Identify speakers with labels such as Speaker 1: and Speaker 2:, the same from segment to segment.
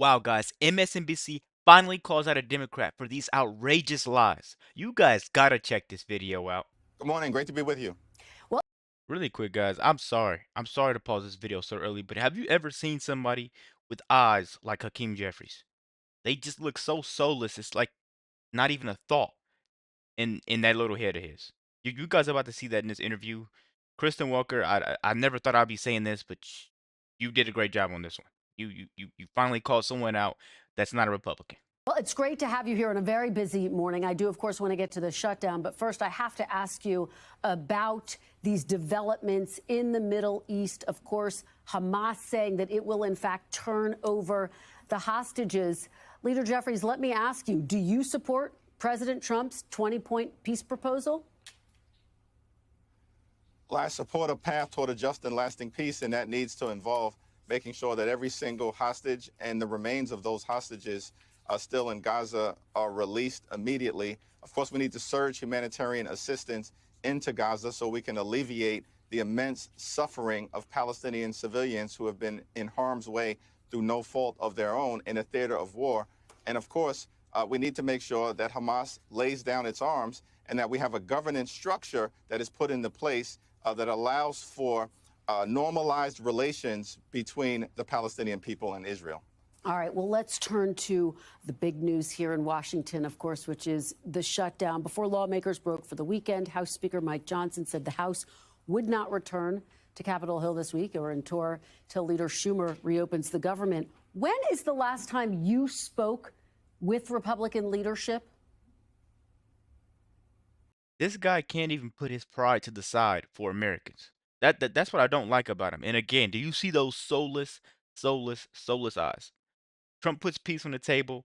Speaker 1: Wow, guys, MSNBC finally calls out a Democrat for these outrageous lies. You guys gotta check this video out.
Speaker 2: Good morning. Great to be with you.
Speaker 1: Really quick, guys, I'm sorry. I'm sorry to pause this video so early, but have you ever seen somebody with eyes like Hakeem Jefferies? They just look so soulless. It's like not even a thought in that little head of his. You guys are about to see that in this interview. Kristen Walker, I never thought I'd be saying this, but you did a great job on this one. You finally called someone out that's not a Republican.
Speaker 3: Well, it's great to have you here on a very busy morning. I do, of course, want to get to the shutdown, but first I have to ask you about these developments in the Middle East. Of course, Hamas saying that it will, in fact, turn over the hostages. Leader Jefferies, let me ask you, do you support President Trump's 20-point peace proposal?
Speaker 2: Well, I support a path toward a just and lasting peace, and that needs to involve making sure that every single hostage and the remains of those hostages still in Gaza are released immediately. Of course, we need to surge humanitarian assistance into Gaza so we can alleviate the immense suffering of Palestinian civilians who have been in harm's way through no fault of their own in a theater of war. And of course, we need to make sure that Hamas lays down its arms and that we have a governance structure that is put into place that allows for normalized relations between the Palestinian people and Israel.
Speaker 3: All right, well, let's turn to the big news here in Washington, of course, which is the shutdown. Before lawmakers broke for the weekend, House Speaker Mike Johnson said the House would not return to Capitol Hill this week or in tour till Leader Schumer reopens the government. When is the last time you spoke with Republican leadership?
Speaker 1: This guy can't even put his pride to the side for Americans. That's what I don't like about him. And again, do you see those soulless eyes? Trump puts peace on the table,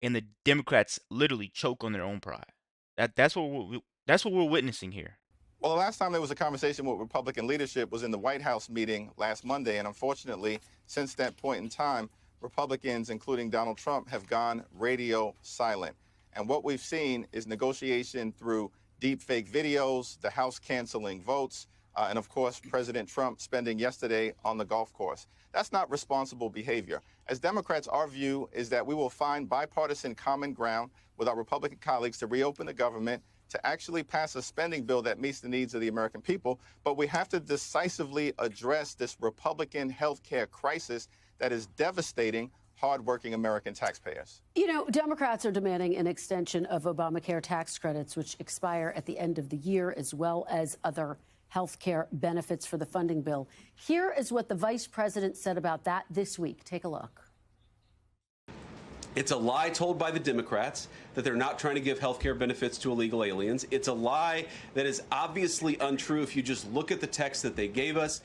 Speaker 1: and the Democrats literally choke on their own pride. That's what we're witnessing here.
Speaker 2: Well, the last time there was a conversation with Republican leadership was in the White House meeting last Monday. And unfortunately, since that point in time, Republicans, including Donald Trump, have gone radio silent. And what we've seen is negotiation through deep fake videos, the House canceling votes, and of course, President Trump spending yesterday on the golf course. That's not responsible behavior. As Democrats, our view is that we will find bipartisan common ground with our Republican colleagues to reopen the government, to actually pass a spending bill that meets the needs of the American people. But we have to decisively address this Republican health care crisis that is devastating hardworking American taxpayers.
Speaker 3: You know, Democrats are demanding an extension of Obamacare tax credits, which expire at the end of the year, as well as other health care benefits for the funding bill. Here is what the vice president said about that this week. Take a look.
Speaker 4: It's a lie told by the Democrats that they're not trying to give health care benefits to illegal aliens. It's a lie that is obviously untrue if you just look at the text that they gave us.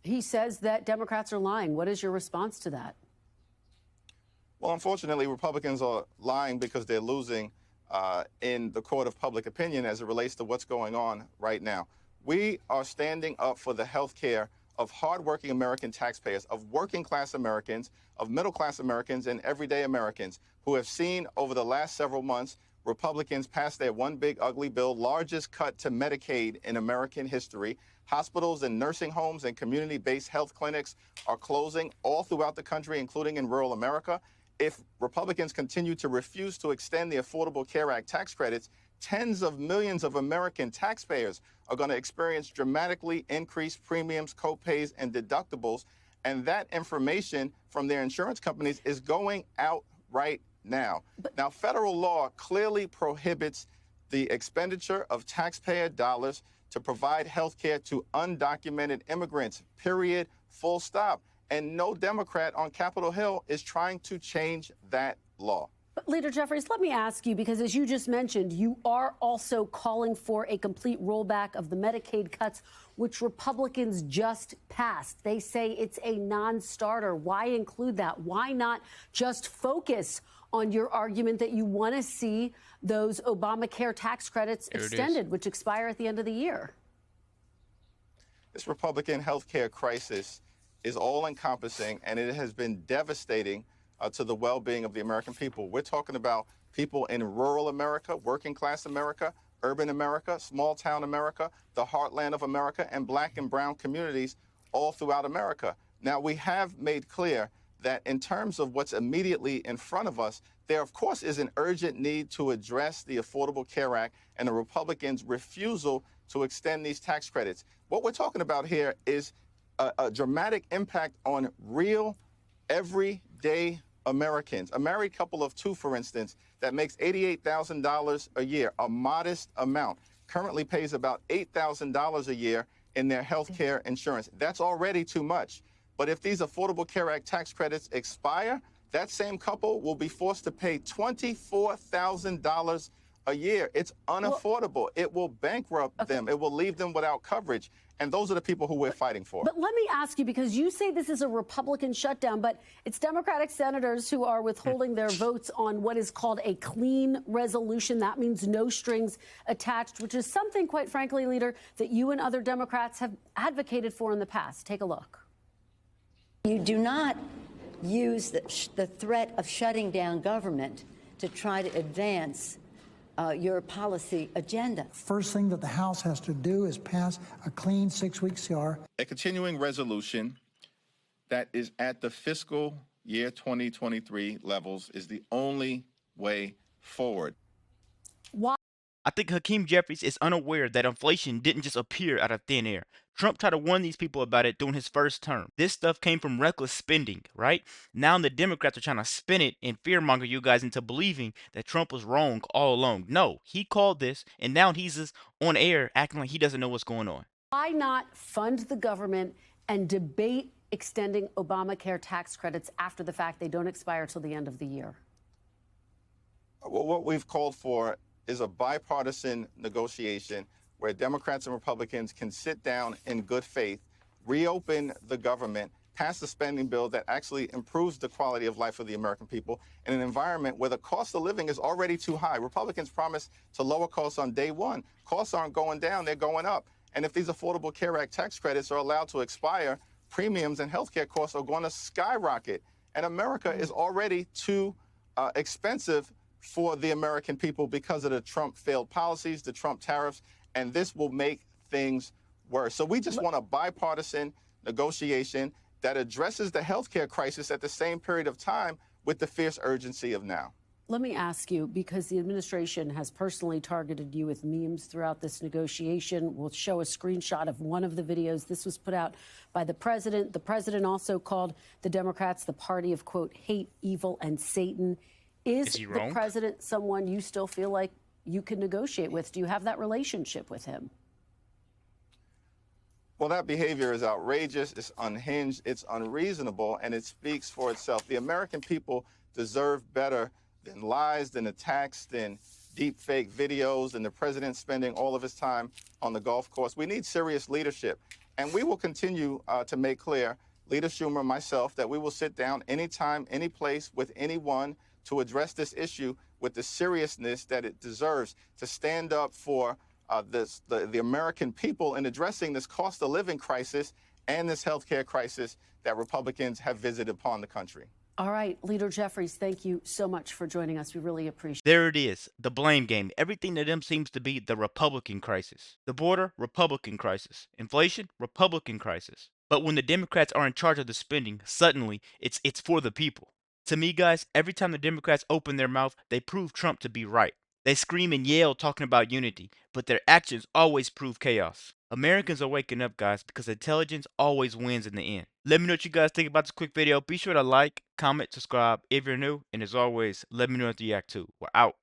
Speaker 3: He says that Democrats are lying. What is your response to that?
Speaker 2: Well, unfortunately, Republicans are lying because they're losing in the court of public opinion as it relates to what's going on right now. We are standing up for the health care of hardworking American taxpayers, of working class Americans, of middle class Americans, and everyday Americans who have seen over the last several months Republicans pass their one big ugly bill, largest cut to Medicaid in American history. Hospitals and nursing homes and community-based health clinics are closing all throughout the country, including in rural America. If Republicans continue to refuse to extend the Affordable Care Act tax credits, tens of millions of American taxpayers are going to experience dramatically increased premiums, copays, and deductibles. And that information from their insurance companies is going out right now. Now, federal law clearly prohibits the expenditure of taxpayer dollars to provide health care to undocumented immigrants, period, full stop. And no Democrat on Capitol Hill is trying to change that law.
Speaker 3: But Leader Jefferies, let me ask you, because as you just mentioned, you are also calling for a complete rollback of the Medicaid cuts, which Republicans just passed. They say it's a non-starter. Why include that? Why not just focus on your argument that you want to see those Obamacare tax credits extended, which expire at the end of the year?
Speaker 2: This Republican health care crisis is all-encompassing, and it has been devastating to the well-being of the American people. We're talking about people in rural America, working class America, urban America, small town America, the heartland of America, and black and brown communities all throughout America. Now, we have made clear that in terms of what's immediately in front of us, there, of course, is an urgent need to address the Affordable Care Act and the Republicans' refusal to extend these tax credits. What we're talking about here is a dramatic impact on real, everyday Americans. A married couple of two, for instance, that makes $88,000 a year, a modest amount, currently pays about $8,000 a year in their health care insurance. That's already too much. But if these Affordable Care Act tax credits expire, that same couple will be forced to pay $24,000 a year. It's unaffordable. It will bankrupt them. It will leave them without coverage. And those are the people who we're fighting for.
Speaker 3: But let me ask you, because you say this is a Republican shutdown, but it's Democratic senators who are withholding their votes on what is called a clean resolution. That means no strings attached, which is something, quite frankly, Leader, that you and other Democrats have advocated for in the past. Take a look.
Speaker 5: You do not use the threat of shutting down government to try to advance your policy agenda.
Speaker 6: First thing that the House has to do is pass a clean 6-week CR.
Speaker 2: A continuing resolution that is at the fiscal year 2023 levels is the only way forward.
Speaker 3: Why?
Speaker 1: I think Hakeem Jefferies is unaware that inflation didn't just appear out of thin air. Trump tried to warn these people about it during his first term. This stuff came from reckless spending, right? Now the Democrats are trying to spin it and fearmonger you guys into believing that Trump was wrong all along. No, he called this, and now he's just on air acting like he doesn't know what's going on.
Speaker 3: Why not fund the government and debate extending Obamacare tax credits after the fact? They don't expire till the end of the year.
Speaker 2: Well, what we've called for is a bipartisan negotiation where Democrats and Republicans can sit down in good faith, reopen the government, pass a spending bill that actually improves the quality of life of the American people in an environment where the cost of living is already too high. Republicans promised to lower costs on day one. Costs aren't going down, they're going up. And if these Affordable Care Act tax credits are allowed to expire, premiums and healthcare costs are going to skyrocket. And America is already too expensive for the American people because of the Trump failed policies, the Trump tariffs, and this will make things worse. So we just want a bipartisan negotiation that addresses the healthcare crisis at the same period of time with the fierce urgency of now.
Speaker 3: Let me ask you, because the administration has personally targeted you with memes throughout this negotiation. We'll show a screenshot of one of the videos. This was put out by the president. The president also called the Democrats the party of, quote, hate, evil, and Satan. Is
Speaker 1: he
Speaker 3: the
Speaker 1: wrong?
Speaker 3: president someone you still feel like you can negotiate with? Do you have that relationship with him?
Speaker 2: Well, that behavior is outrageous, it's unhinged, it's unreasonable, and it speaks for itself. The American people deserve better than lies, than attacks, than deep fake videos, and the president spending all of his time on the golf course. We need serious leadership, and we will continue to make clear, Leader Schumer, myself, that we will sit down anytime, any place, with anyone to address this issue with the seriousness that it deserves, to stand up for the American people in addressing this cost of living crisis and this healthcare crisis that Republicans have visited upon the country.
Speaker 3: All right, Leader Jefferies, thank you so much for joining us. We really appreciate it.
Speaker 1: There it is, the blame game. Everything to them seems to be the Republican crisis. The border, Republican crisis. Inflation, Republican crisis. But when the Democrats are in charge of the spending, suddenly it's for the people. To me, guys, every time the Democrats open their mouth, they prove Trump to be right. They scream and yell talking about unity, but their actions always prove chaos. Americans are waking up, guys, because intelligence always wins in the end. Let me know what you guys think about this quick video. Be sure to like, comment, subscribe if you're new, and as always, let me know what you react to. We're out.